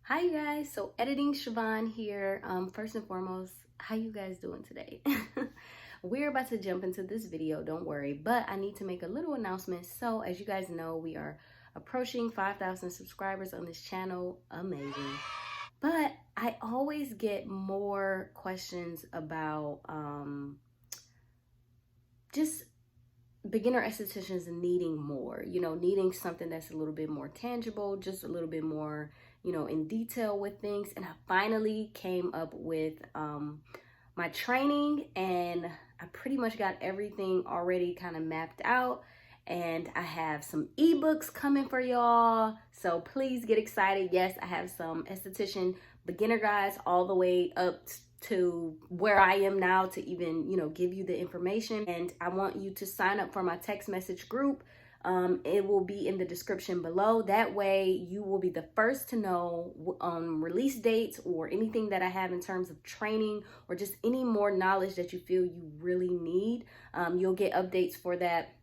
Hi you guys, so editing Siobhan here. First and foremost, how you guys doing today? We're about to jump into this video, don't worry, but I need to make a little announcement. So as you guys know, we are approaching 5,000 subscribers on this channel. Amazing. But I always get more questions about just beginner estheticians needing more, needing something that's a little bit more tangible, just a little bit more, in detail with things. And I finally came up with my training, and I pretty much got everything already kind of mapped out. And I have some ebooks coming for y'all, so please get excited. Yes, I have some esthetician beginner guides all the way up to where I am now to even, give you the information. And I want you to sign up for my text message group. It will be in the description below. That way you will be the first to know release dates or anything that I have in terms of training or just any more knowledge that you feel you really need. You'll get updates for that.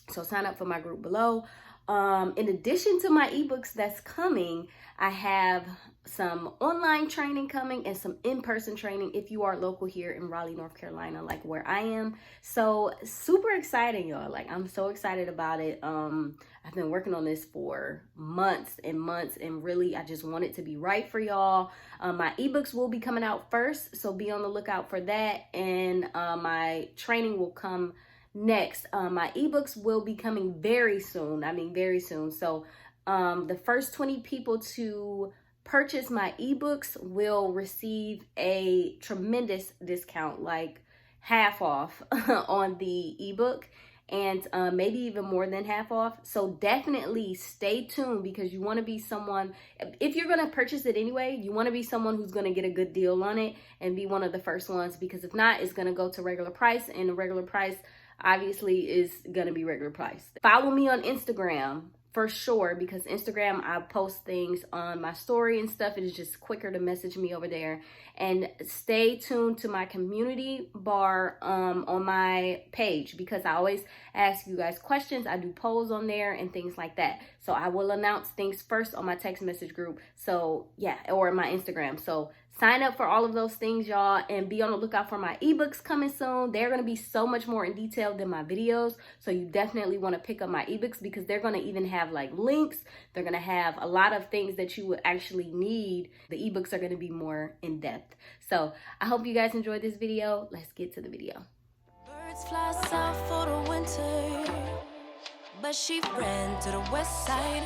So sign up for my group below. In addition to my ebooks that's coming, I have some online training coming and some in-person training if you are local here in Raleigh, North Carolina, like where I am. So super exciting, y'all. Like, I'm so excited about it. I've been working on this for months and months, and really I just want it to be right for y'all. My ebooks will be coming out first, so be on the lookout for that. And my training will come next. My ebooks will be coming very soon. I mean, very soon. So the first 20 people to purchase my ebooks will receive a tremendous discount, like half off on the ebook, and maybe even more than half off. So definitely stay tuned, because you want to be someone, if you're going to purchase it anyway, you want to be someone who's going to get a good deal on it and be one of the first ones, because if not, it's going to go to regular price, and the regular price obviously is going to be regular price. Follow me on Instagram for sure, because Instagram, I post things on my story and stuff. It is just quicker to message me over there. And stay tuned to my community bar on my page, because I always ask you guys questions. I do polls on there and things like that. So I will announce things first on my text message group. So yeah, or my Instagram. So sign up for all of those things, y'all, and be on the lookout for my ebooks coming soon. They're going to be so much more in detail than my videos. So you definitely want to pick up my ebooks, because they're going to even have like links. They're going to have a lot of things that you would actually need. The ebooks are going to be more in depth. So I hope you guys enjoyed this video. Let's get to the video. Birds fly south for the winter, but she ran to the west side.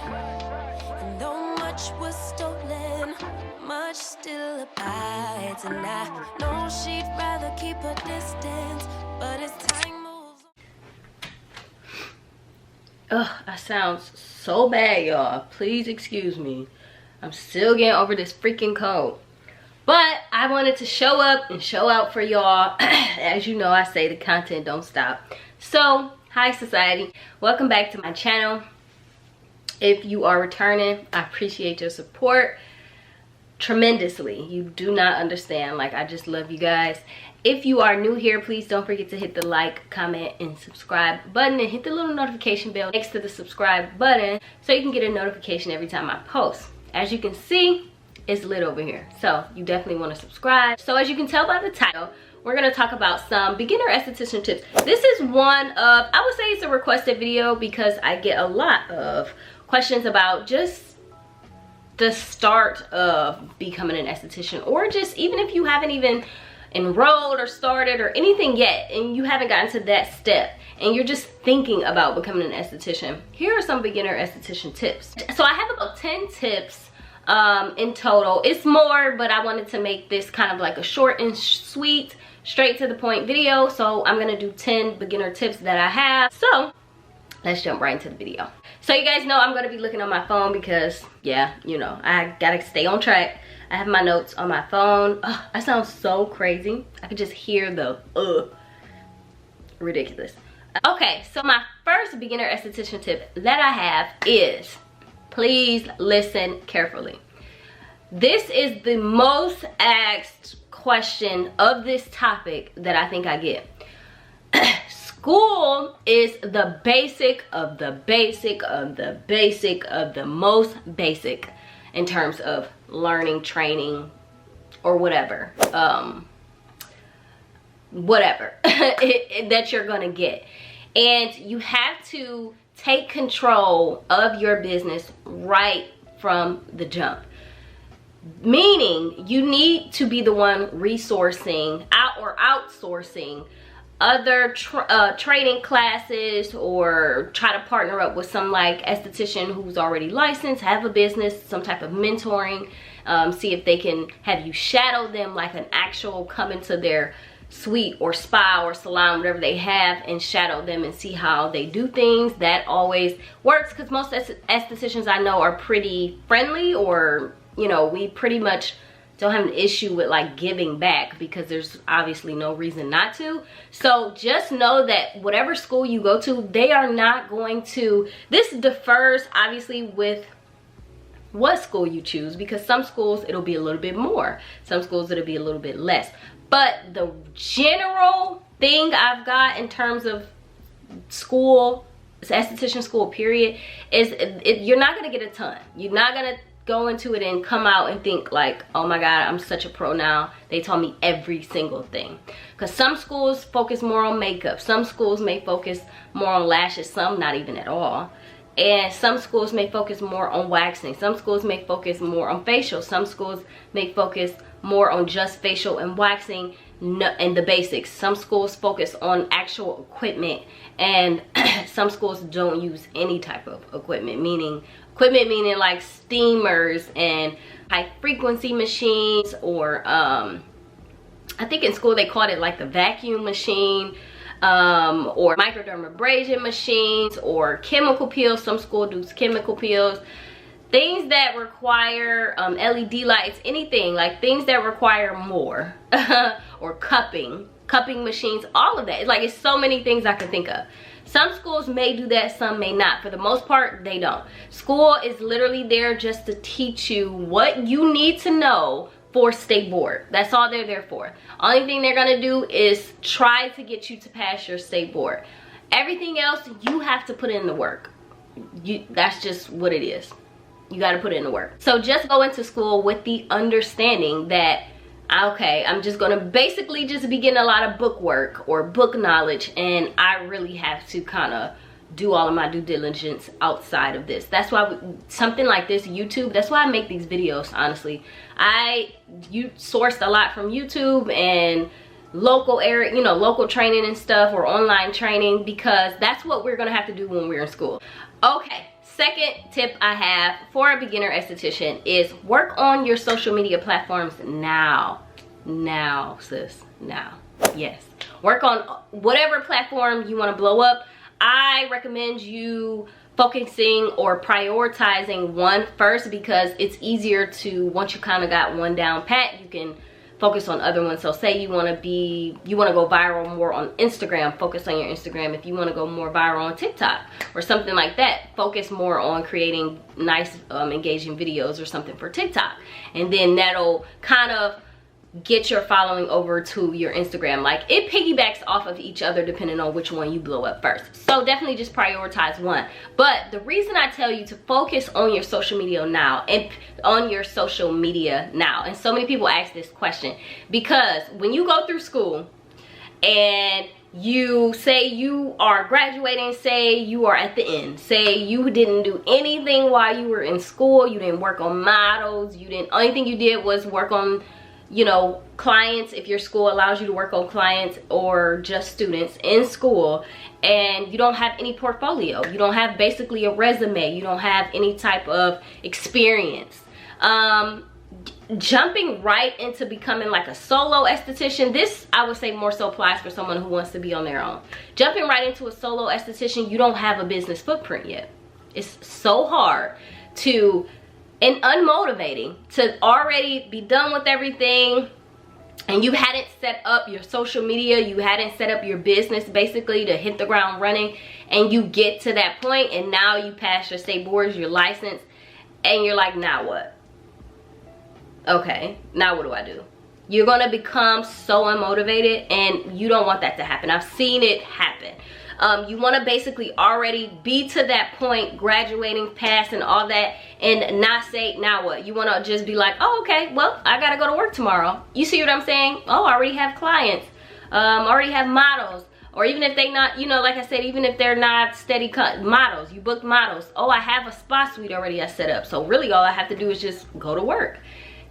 And though much was stolen, much still abides. And I know she'd rather keep her distance, but as time moves on. Ugh, I sound so bad, y'all. Please excuse me. I'm still getting over this freaking cold. But I wanted to show up and show out for y'all. As you know, I say the content don't stop. So, hi society. Welcome back to my channel. If you are returning, I appreciate your support tremendously. You do not understand. Like, I just love you guys. If you are new here, please don't forget to hit the like, comment, and subscribe button, and hit the little notification bell next to the subscribe button so you can get a notification every time I post. As you can see, it's lit over here, so you definitely want to subscribe. So as you can tell by the title, we're going to talk about some beginner esthetician tips. This is one of, I would say it's a requested video, because I get a lot of questions about just the start of becoming an esthetician, or just even if you haven't even enrolled or started or anything yet, and you haven't gotten to that step, and you're just thinking about becoming an esthetician. Here are some beginner esthetician tips. So I have about 10 tips in total. It's more, but I wanted to make this kind of like a short and sweet, straight to the point video. So I'm gonna do 10 beginner tips that I have. So let's jump right into the video. So you guys know I'm gonna be looking on my phone, because yeah, I gotta stay on track. I have my notes on my phone. Ugh, I sound so crazy. I could just hear the ridiculous. Okay, so my first beginner esthetician tip that I have is, please listen carefully. This is the most asked question of this topic that I think I get. School is the basic of the basic of the basic of the most basic. in terms of learning, training, or whatever. Whatever that you're gonna get. And you have to take control of your business right from the jump. Meaning you need to be the one resourcing out or outsourcing other training classes, or try to partner up with some like esthetician who's already licensed, have a business, some type of mentoring. See if they can have you shadow them, like an actual come into their suite or spa or salon, whatever they have, and shadow them and see how they do things. That always works, because most estheticians I know are pretty friendly, or you know, we pretty much don't have an issue with like giving back, because there's obviously no reason not to. So just know that whatever school you go to, they are not going to, this differs obviously with what school you choose, because some schools it'll be a little bit more, some schools it'll be a little bit less. But the general thing I've got in terms of school, esthetician school period, is you're not gonna get a ton. You're not gonna go into it and come out and think like, oh my god, I'm such a pro now, they taught me every single thing. Because some schools focus more on makeup, some schools may focus more on lashes, some not even at all. And some schools may focus more on waxing, some schools may focus more on facial, some schools may focus more on just facial and waxing and the basics. Some schools focus on actual equipment, and some schools don't use any type of equipment, meaning like steamers and high frequency machines, or I think in school they called it like the vacuum machine, or microdermabrasion machines, or chemical peels. Some schools do chemical peels. Things that require LED lights, anything like things that require more, or cupping machines, all of that. It's like, it's so many things I can think of. Some schools may do that, some may not. For the most part, they don't. School is literally there just to teach you what you need to know for state board. That's all they're there for. Only thing they're gonna do is try to get you to pass your state board. Everything else, you have to put in the work. That's just what it is. You got to put in the work. So just go into school with the understanding that, okay, I'm just gonna basically just be getting a lot of book work or book knowledge, and I really have to kind of do all of my due diligence outside of this. That's why something like this, YouTube, that's why I make these videos. Honestly, you sourced a lot from YouTube and local area, you know, local training and stuff, or online training, because that's what we're gonna have to do when we're in school. Okay, second tip I have for a beginner esthetician is work on your social media platforms now. Now, sis, now. Yes, work on whatever platform you want to blow up. I recommend you focusing or prioritizing one first, because it's easier to, once you kind of got one down pat, you can focus on other ones. So say you want to go viral more on Instagram, focus on your Instagram. If you want to go more viral on TikTok or something like that, focus more on creating nice engaging videos or something for TikTok, and then that'll kind of get your following over to your Instagram. Like, it piggybacks off of each other depending on which one you blow up first. So definitely just prioritize one. But the reason I tell you to focus on your social media now, and so many people ask this question, because when you go through school and you say you are graduating, say you are at the end, say you didn't do anything while you were in school, you didn't work on models, only thing you did was work on, you know, clients, if your school allows you to work on clients, or just students in school, and you don't have any portfolio, you don't have basically a resume, you don't have any type of experience, jumping right into becoming like a solo esthetician, this I would say more so applies for someone who wants to be on their own. Jumping right into a solo esthetician, you don't have a business footprint yet. It's so hard and unmotivating to already be done with everything, and you hadn't set up your social media, you hadn't set up your business basically to hit the ground running, and you get to that point and now you pass your state boards, your license, and you're like, now what? Okay, now what do I do? You're gonna become so unmotivated, and you don't want that to happen. I've seen it happen. You want to basically already be to that point, graduating, passing, all that, and not say, now what? You want to just be like, oh, okay, well, I got to go to work tomorrow. You see what I'm saying? Oh, I already have clients. Already have models. Or even if they not, you know, like I said, even if they're not steady cut models, you booked models. Oh, I have a spa suite already I set up. So really all I have to do is just go to work.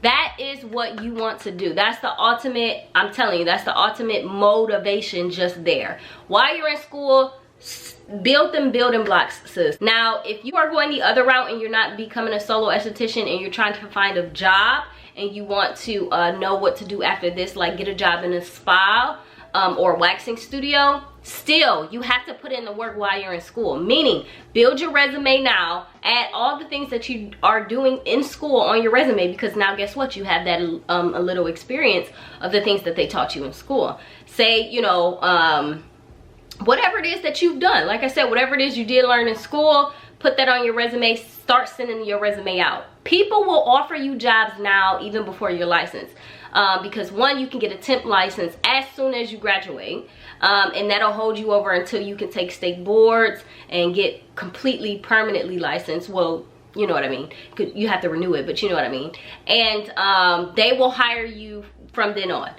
That is what you want to do. That's the ultimate, I'm telling you, that's the ultimate motivation just there. While you're in school, build them building blocks, sis. Now, if you are going the other route and you're not becoming a solo esthetician and you're trying to find a job and you want to know what to do after this, like get a job in a spa, or waxing studio, still you have to put in the work while you're in school. Meaning, build your resume now, add all the things that you are doing in school on your resume, because now guess what, you have that a little experience of the things that they taught you in school. Say, you know, whatever it is that you've done, like I said, whatever it is you did learn in school, put that on your resume. Start sending your resume out. People will offer you jobs now even before your license. Because one, you can get a temp license as soon as you graduate, and that'll hold you over until you can take state boards and get completely permanently licensed. Well, you know what I mean, you have to renew it, but you know what I mean. And they will hire you from then on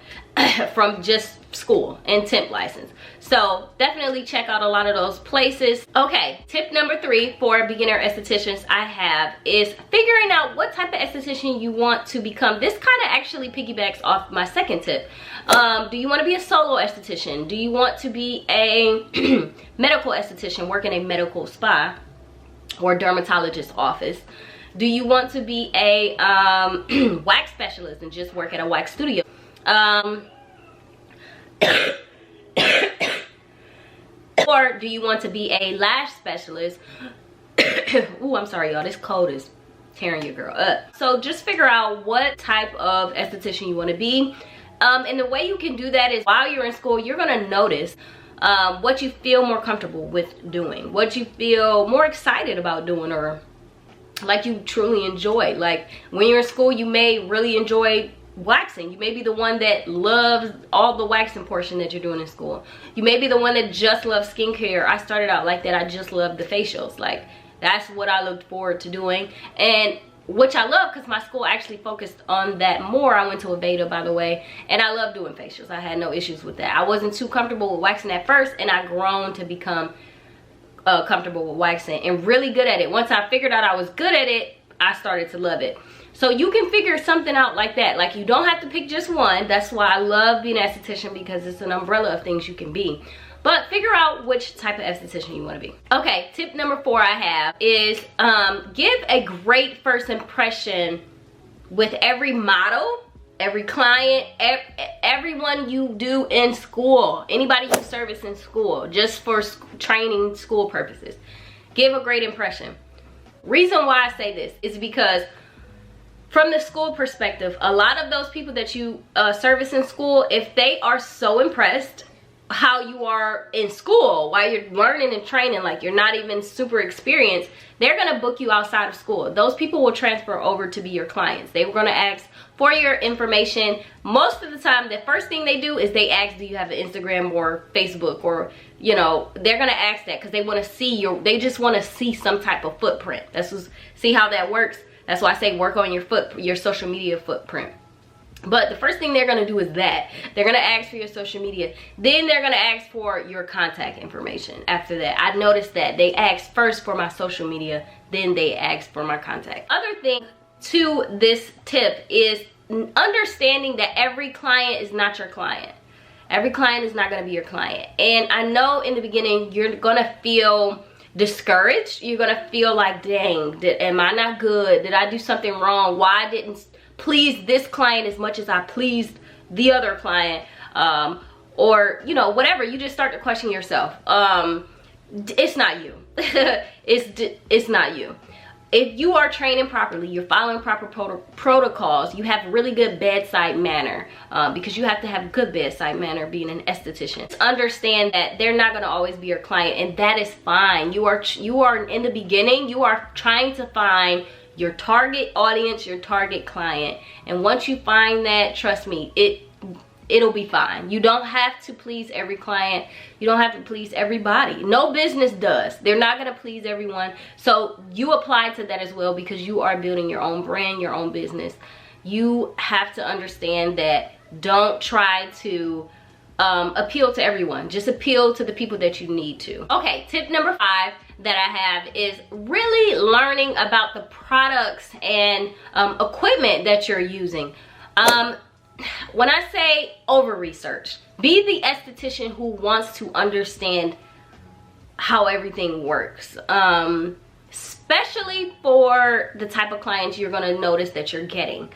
from just school and temp license. So definitely check out a lot of those places. Okay, tip number 3 for beginner estheticians I have is figuring out what type of esthetician you want to become. This kind of actually piggybacks off my second tip. Do you want to be a solo esthetician? Do you want to be a medical esthetician, work in a medical spa or dermatologist office? Do you want to be a wax specialist and just work at a wax studio? Or do you want to be a lash specialist? Ooh, I'm sorry, y'all. This cold is tearing your girl up. So just figure out what type of esthetician you want to be. And the way you can do that is while you're in school, you're going to notice what you feel more comfortable with doing, what you feel more excited about doing, or like you truly enjoy. Like when you're in school, you may really enjoy waxing. You may be the one that loves all the waxing portion that you're doing in school. You may be the one that just loves skincare. I started out like that. I just loved the facials. Like that's what I looked forward to doing, and which I love because my school actually focused on that more. I went to Aveda, by the way, and I love doing facials. I had no issues with that. I wasn't too comfortable with waxing at first, and I grown to become comfortable with waxing and really good at it. Once I figured out I was good at it, I started to love it. So you can figure something out like that. Like you don't have to pick just one. That's why I love being an esthetician, because it's an umbrella of things you can be. But figure out which type of esthetician you want to be. Okay, tip number 4 I have is give a great first impression with every model, every client, everyone you do in school, anybody you service in school, just for training school purposes. Give a great impression. Reason why I say this is because from the school perspective, a lot of those people that you service in school, if they are so impressed how you are in school while you're learning and training, like you're not even super experienced, they're gonna book you outside of school. Those people will transfer over to be your clients. They were gonna ask for your information. Most of the time, the first thing they do is they ask, do you have an Instagram or Facebook, or you know, they're gonna ask that because they want to see your, they just want to see some type of footprint. That's just, see how that works. That's why I say work on your social media footprint. But the first thing they're going to do is that. They're going to ask for your social media. Then they're going to ask for your contact information after that. I noticed that. They ask first for my social media, then they ask for my contact. Other thing to this tip is understanding that every client is not your client. Every client is not going to be your client. And I know in the beginning you're going to feel discouraged. You're going to feel like, dang, am I not good? Did I do something wrong? Why I didn't please this client as much as I pleased the other client, or you know, whatever. You just start to question yourself. It's not you. it's not you. If you are training properly, you're following proper protocols, you have really good bedside manner, because you have to have good bedside manner being an esthetician. Understand that they're not going to always be your client, and that is fine. You are in the beginning, you are trying to find your target audience, your target client, and once you find that, trust me, it'll be fine. You don't have to please every client. You don't have to please everybody. No business does. They're not going to please everyone. So you apply to that as well, because you are building your own brand, your own business. You have to understand that. Don't try to appeal to everyone. Just appeal to the people that you need to. Okay, tip number 5 that I have is really learning about the products and equipment that you're using. When I say over research, be the esthetician who wants to understand how everything works. Especially for the type of clients you're going to notice that you're getting.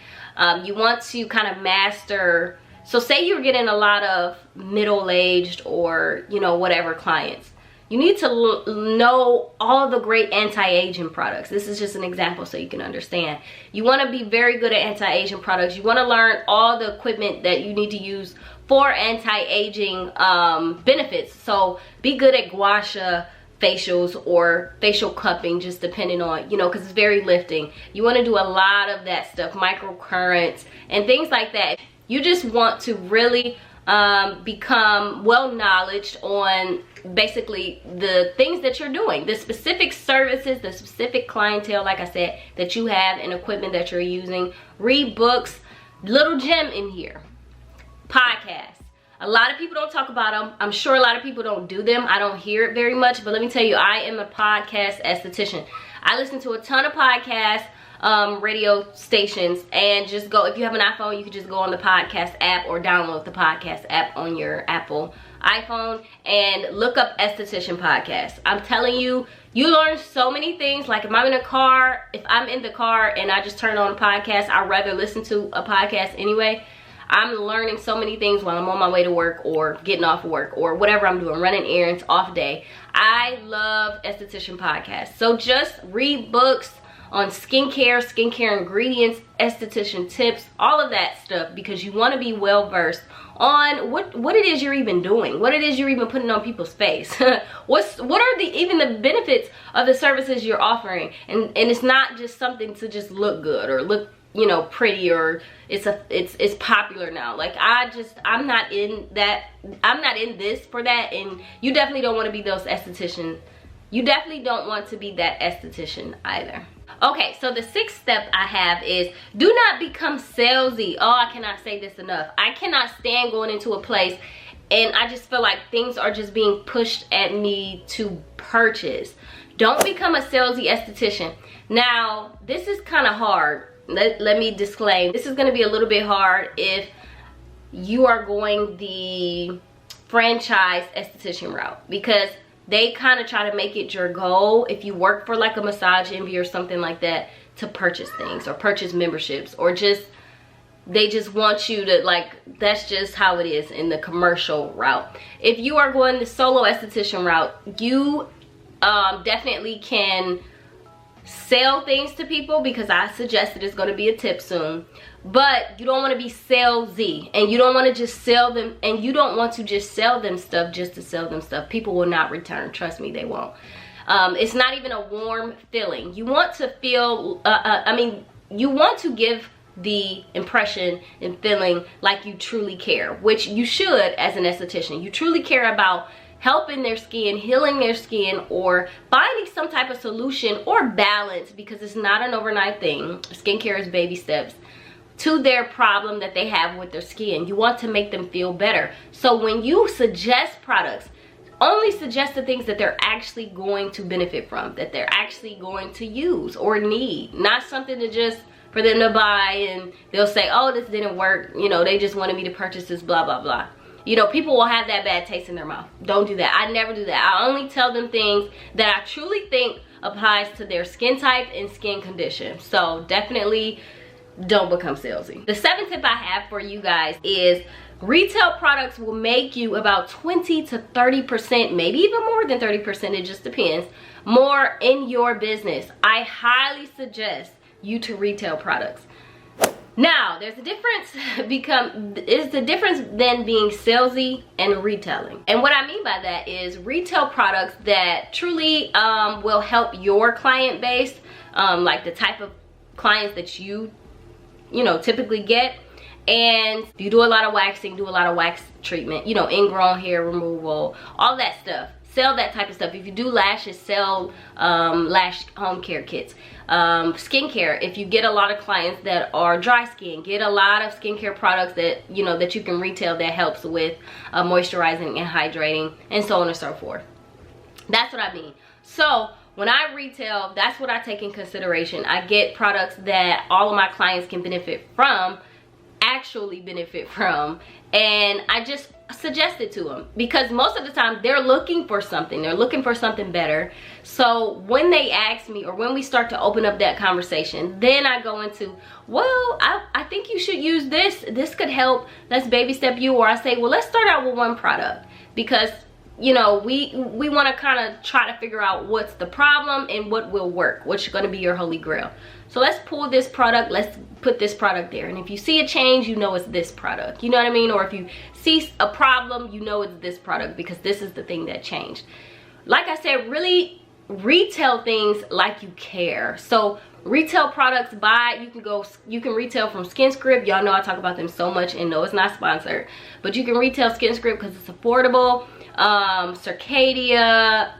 You want to kind of master. So say you're getting a lot of middle-aged or, you know, whatever clients. You need to know all the great anti-aging products. This is just an example so you can understand. You want to be very good at anti-aging products. You want to learn all the equipment that you need to use for anti-aging benefits. So be good at gua sha facials or facial cupping, just depending on, you know, because it's very lifting. You want to do a lot of that stuff, microcurrents and things like that. You just want to really become well knowledge on basically the things that you're doing, the specific services, the specific clientele, like I said, that you have and equipment that you're using. Read books. Little gem in here, podcasts. A lot of people don't talk about them. I'm sure a lot of people don't do them. I don't hear it very much, but let me tell you, I am a podcast esthetician. I listen to a ton of podcasts, radio stations, and just go, if you have an iPhone, you can just go on the podcast app or download the podcast app on your Apple iPhone and look up Esthetician Podcast. I'm telling you, you learn so many things. Like if I'm in a car, if I'm in the car and I just turn on a podcast, I'd rather listen to a podcast anyway. I'm learning so many things while I'm on my way to work or getting off work or whatever I'm doing, running errands, off day. I love Esthetician Podcast. So just read books on skincare ingredients, esthetician tips, all of that stuff, because you want to be well versed on what it is you're even doing, what it is you're even putting on people's face. what are even the benefits of the services you're offering, and it's not just something to just look good or look, you know, pretty, or it's popular now. Like I'm not in this for that, and you definitely don't want to be those estheticians. You definitely don't want to be that esthetician either. Okay, so the 6th step I have is do not become salesy. Oh, I cannot say this enough. I cannot stand going into a place and I just feel like things are just being pushed at me to purchase. Don't become a salesy esthetician. Now, this is kind of hard. Let me disclaim. This is going to be a little bit hard if you are going the franchise esthetician route, because they kind of try to make it your goal, if you work for like a Massage Envy or something like that, to purchase things or purchase memberships, or just they just want you to, like, that's just how it is in the commercial route. If you are going the solo esthetician route, you definitely can sell things to people, because I suggested it's going to be a tip soon. But you don't want to be salesy, and you don't want to just sell them, and you don't want to just sell them stuff just to sell them stuff. People will not return. Trust me, they won't. It's not even a warm feeling. You want to feel, you want to give the impression and feeling like you truly care, which you should as an esthetician. You truly care about helping their skin, healing their skin, or finding some type of solution or balance, because it's not an overnight thing. Skincare is baby steps to their problem that they have with their skin. You want to make them feel better. So when you suggest products, only suggest the things that they're actually going to benefit from, that they're actually going to use or need. Not something to just for them to buy and they'll say, oh, this didn't work, you know, they just wanted me to purchase this, blah blah blah. You know, people will have that bad taste in their mouth. Don't do that. I never do that. I only tell them things that I truly think applies to their skin type and skin condition. So definitely don't become salesy. The 7th tip I have for you guys is retail products will make you about 20 to 30%, maybe even more than 30%, it just depends, more in your business. I highly suggest you to retail products. Now, there's a difference then being salesy and retailing. And what I mean by that is retail products that truly will help your client base, like the type of clients that you know, typically get, And you do a lot of waxing, do a lot of wax treatment, you know, ingrown hair removal, all that stuff. Sell that type of stuff. If you do lashes, sell lash home care kits. Skincare, if you get a lot of clients that are dry skin, get a lot of skincare products that you know that you can retail that helps with moisturizing and hydrating, and so on and so forth. That's what I mean. So when I retail, that's what I take in consideration. I get products that all of my clients can benefit from, actually benefit from, and I just suggest it to them, because most of the time they're looking for something. They're looking for something better. So when they ask me, or when we start to open up that conversation, then I go into, well, I think you should use this. This could help. Let's baby step you. Or I say, well, let's start out with one product, because you know, we want to kind of try to figure out what's the problem and what will work, what's going to be your holy grail. So let's pull this product, let's put this product there, and if you see a change, you know it's this product, you know what I mean? Or if you see a problem, you know it's this product, because this is the thing that changed. Like I said, really retail things like you care. So retail products, you can retail from Skin Script. Y'all know I talk about them so much, and no, it's not sponsored, but you can retail Skin Script because it's affordable. Circadia,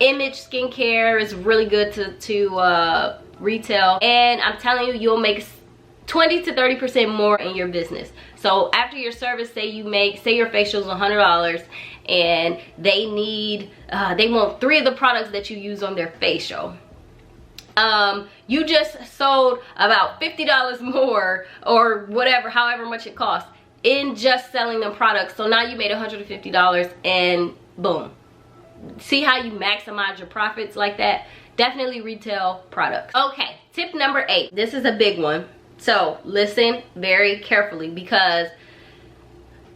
Image Skincare is really good to retail, and I'm telling you, you'll make 20 to 30% more in your business. So after your service, say your facial's $100, and they want 3 of the products that you use on their facial. You just sold about $50 more, or whatever, however much it costs, in just selling them products. So now you made $150, and boom. See how you maximize your profits like that? Definitely retail products. Okay, tip number 8. This is a big one. So listen very carefully, because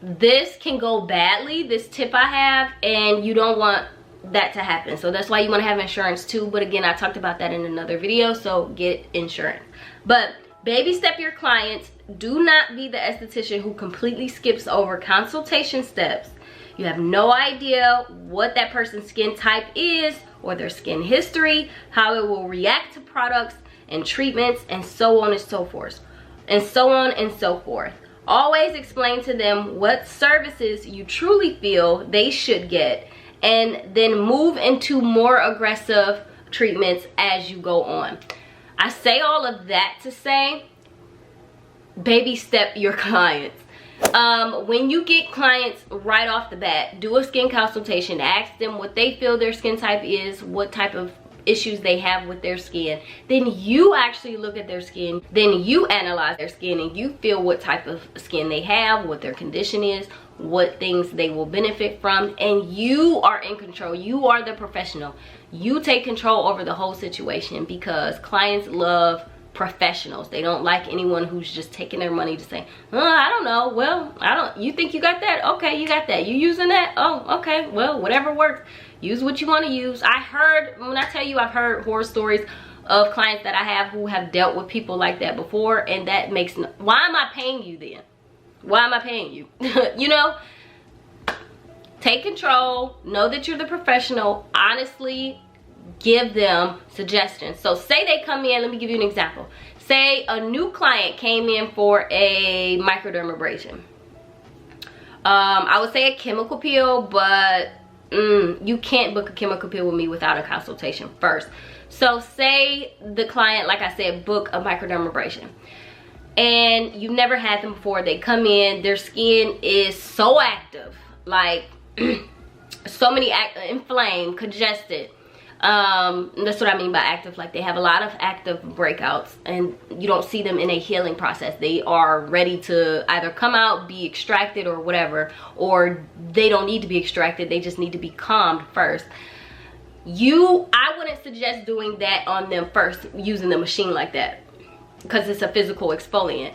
this can go badly, this tip I have, and you don't want that to happen. So that's why you want to have insurance too. But again, I talked about that in another video, so get insurance. But baby step your clients. Do not be the esthetician who completely skips over consultation steps. You have no idea what that person's skin type is, or their skin history, how it will react to products and treatments, and so on and so forth. And so on and so forth. Always explain to them what services you truly feel they should get, and then move into more aggressive treatments as you go on. I say all of that to say, baby step your clients. When you get clients right off the bat, do a skin consultation. Ask them what they feel their skin type is, what type of issues they have with their skin. Then you actually look at their skin, then you analyze their skin, and you feel what type of skin they have, what their condition is, what things they will benefit from, and you are in control. You are the professional. You take control over the whole situation, because clients love professionals. They don't like anyone who's just taking their money to say, oh, I don't know, well, you think you got that? Okay, you got that. You using that? Oh, okay, well, whatever works. Use what you want to use. When I tell you, I've heard horror stories of clients that I have who have dealt with people like that before, and that makes why am I paying you then? Why am I paying you? You know, take control, know that you're the professional, honestly give them suggestions. So say they come in, let me give you an example. Say a new client came in for a microdermabrasion. I would say a chemical peel, but you can't book a chemical peel with me without a consultation first. So say the client, like I said, book a microdermabrasion, and you've never had them before. They come in, their skin is so active, like so many inflamed, congested. That's what I mean by active. Like they have a lot of active breakouts, and you don't see them in a healing process. They are ready to either come out, be extracted, or whatever, or they don't need to be extracted. They just need to be calmed first. I wouldn't suggest doing that on them first, using the machine like that, because it's a physical exfoliant,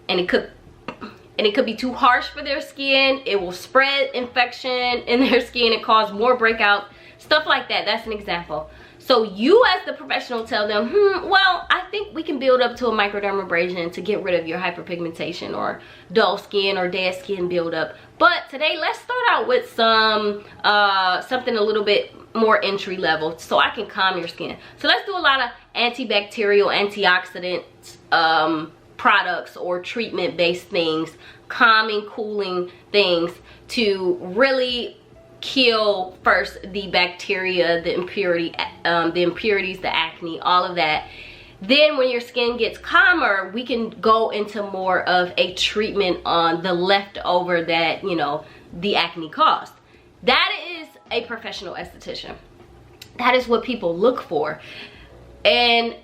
and it could be too harsh for their skin. It will spread infection in their skin and cause more breakouts, stuff like that. That's an example. So you as the professional tell them, well, I think we can build up to a microdermabrasion to get rid of your hyperpigmentation or dull skin or dead skin buildup. But today, let's start out with something a little bit more entry level, so I can calm your skin. So let's do a lot of antibacterial, antioxidant products or treatment based things, calming, cooling things to really kill first the bacteria, the impurities, the acne, all of that. Then when your skin gets calmer, we can go into more of a treatment on the leftover that, you know, the acne caused. That is a professional esthetician. That is what people look for. And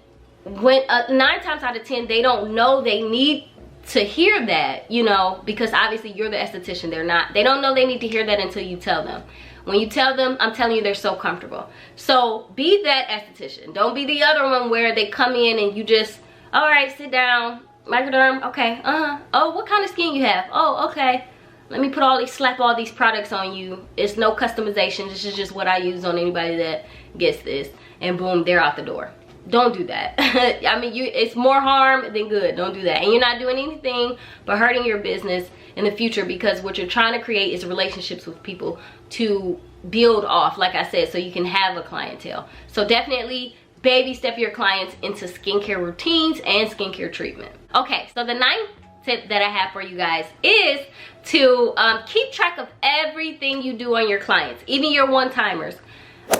when 9 times out of 10, they don't know they need to hear that, you know, because obviously you're the esthetician. They don't know they need to hear that until you tell them. When you tell them, I'm telling you, they're so comfortable. So be that esthetician. Don't be the other one where they come in and you just, all right, sit down, microderm, okay, oh, what kind of skin you have? Oh, okay, let me slap all these products on you. It's no customization. This is just what I use on anybody that gets this, and boom, they're out the door. Don't do that. I mean, it's more harm than good. Don't do that. And you're not doing anything but hurting your business in the future, because what you're trying to create is relationships with people to build off, like I said, so you can have a clientele. So definitely baby step your clients into skincare routines and skincare treatment. Okay, so the 9th tip that I have for you guys is to keep track of everything you do on your clients, even your one-timers.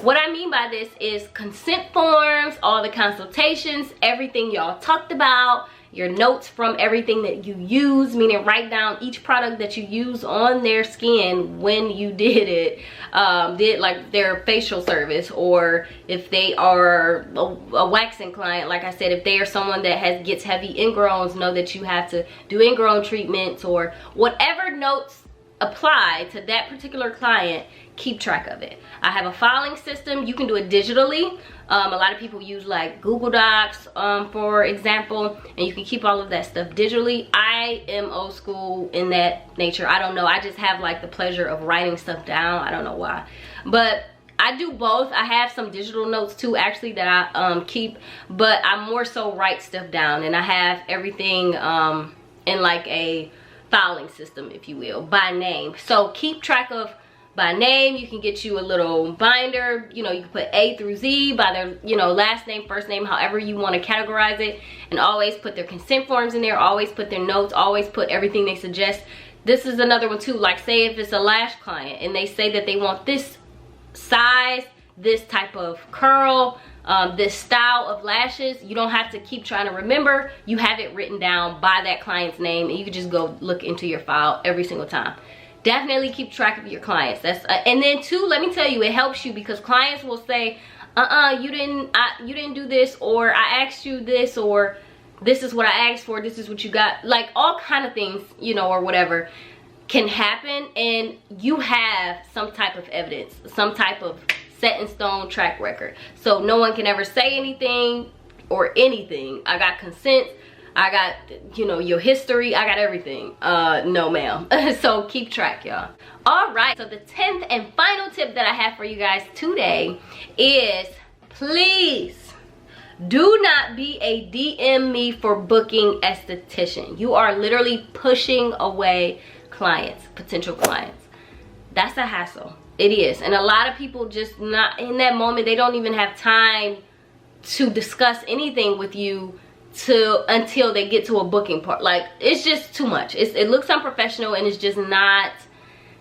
What I mean by this is consent forms, all the consultations, everything y'all talked about, your notes from everything that you use, meaning write down each product that you use on their skin when you did it, did like their facial service, or if they are a waxing client, like I said, if they are someone that gets heavy ingrowns, know that you have to do ingrown treatments, or whatever notes apply to that particular client, keep track of it. I have a filing system. You can do it digitally. A lot of people use like Google Docs, for example, and you can keep all of that stuff digitally. I am old school in that nature. I don't know. I just have like the pleasure of writing stuff down. I don't know why, but I do both. I have some digital notes too, actually, that I keep, but I more so write stuff down, and I have everything in like a filing system, if you will, by name. So keep track of by name. You can get you a little binder, you know, you can put A through Z by their, you know, last name, first name, however you want to categorize it, and always put their consent forms in there, always put their notes, always put everything they suggest. This is another one too, like say if it's a lash client and they say that they want this size, this type of curl, this style of lashes, you don't have to keep trying to remember. You have it written down by that client's name, and you can just go look into your file every single time. Definitely keep track of your clients. That's and then too, let me tell you, it helps you, because clients will say, you didn't do this, or I asked you this, or this is what I asked for, this is what you got, like all kind of things, you know, or whatever can happen, and you have some type of evidence, some type of set in stone track record, so no one can ever say anything or anything. I got consent, I got, you know, your history, I got everything. No ma'am. So keep track, y'all. All right, so the 10th and final tip that I have for you guys today is, please do not be a DM me for booking esthetician. You are literally pushing away clients, potential clients. That's a hassle. It is. And a lot of people just not in that moment, they don't even have time to discuss anything with you until they get to a booking part. Like, it's just too much. It looks unprofessional, and it's just not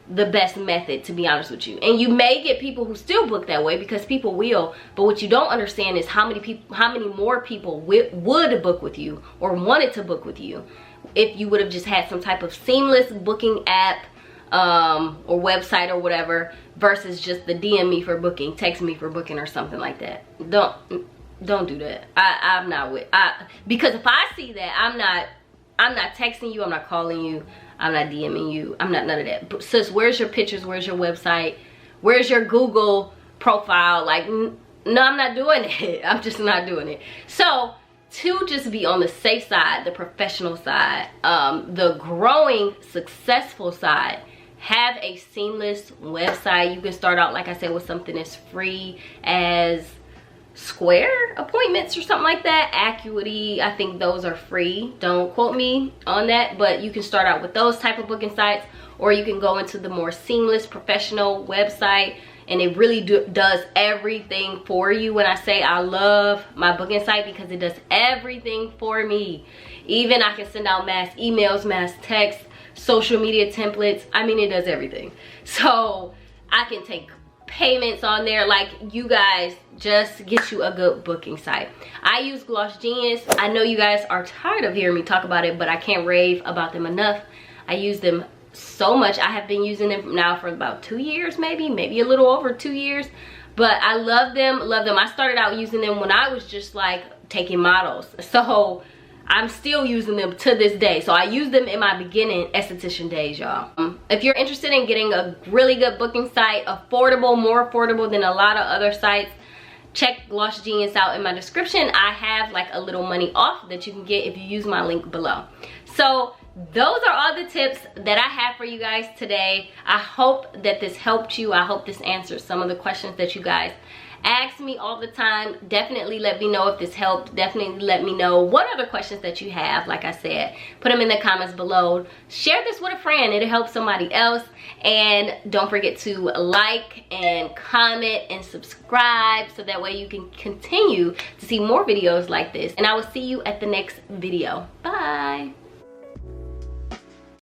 the best method, to be honest with you. And you may get people who still book that way, because people will, but what you don't understand is how many more people would book with you or wanted to book with you if you would have just had some type of seamless booking app or website or whatever, versus just the DM me for booking, text me for booking, or something like that. Don't do that. I'm not with, because if I see that, I'm not texting you, I'm not calling you, I'm not DMing you, I'm not none of that. But sis, where's your pictures, where's your website, where's your Google profile? Like, no, I'm not doing it. I'm just not doing it. So to just be on the safe side, the professional side, the growing successful side, have a seamless website. You can start out, like I said, with something as free as Square appointments or something like that. Acuity, I think those are free. Don't quote me on that, but you can start out with those type of booking sites, or you can go into the more seamless professional website, and it really does everything for you. When I say I love my booking site, because it does everything for me. Even I can send out mass emails, mass texts, social media templates. I mean, it does everything. So I can take payments on there. Like, you guys, just get you a good booking site. I use GLOSSGENIUS. I know you guys are tired of hearing me talk about it, but I can't rave about them enough. I use them so much. I have been using them now for about 2 years, maybe a little over 2 years. But I love them, love them. I started out using them when I was just like taking models. So I'm still using them to this day. So I used them in my beginning esthetician days, y'all. If you're interested in getting a really good booking site, affordable, more affordable than a lot of other sites, check GLOSSGENIUS out in my description. I have like a little money off that you can get if you use my link below. So those are all the tips that I have for you guys today. I hope that this helped you. I hope this answers some of the questions that you guys ask me all the time. Definitely let me know if this helped. Definitely let me know what other questions that you have. Like I said, put them in the comments below. Share this with a friend. It'll help somebody else. And don't forget to like and comment and subscribe so that way you can continue to see more videos like this. And I will see you at the next video. Bye.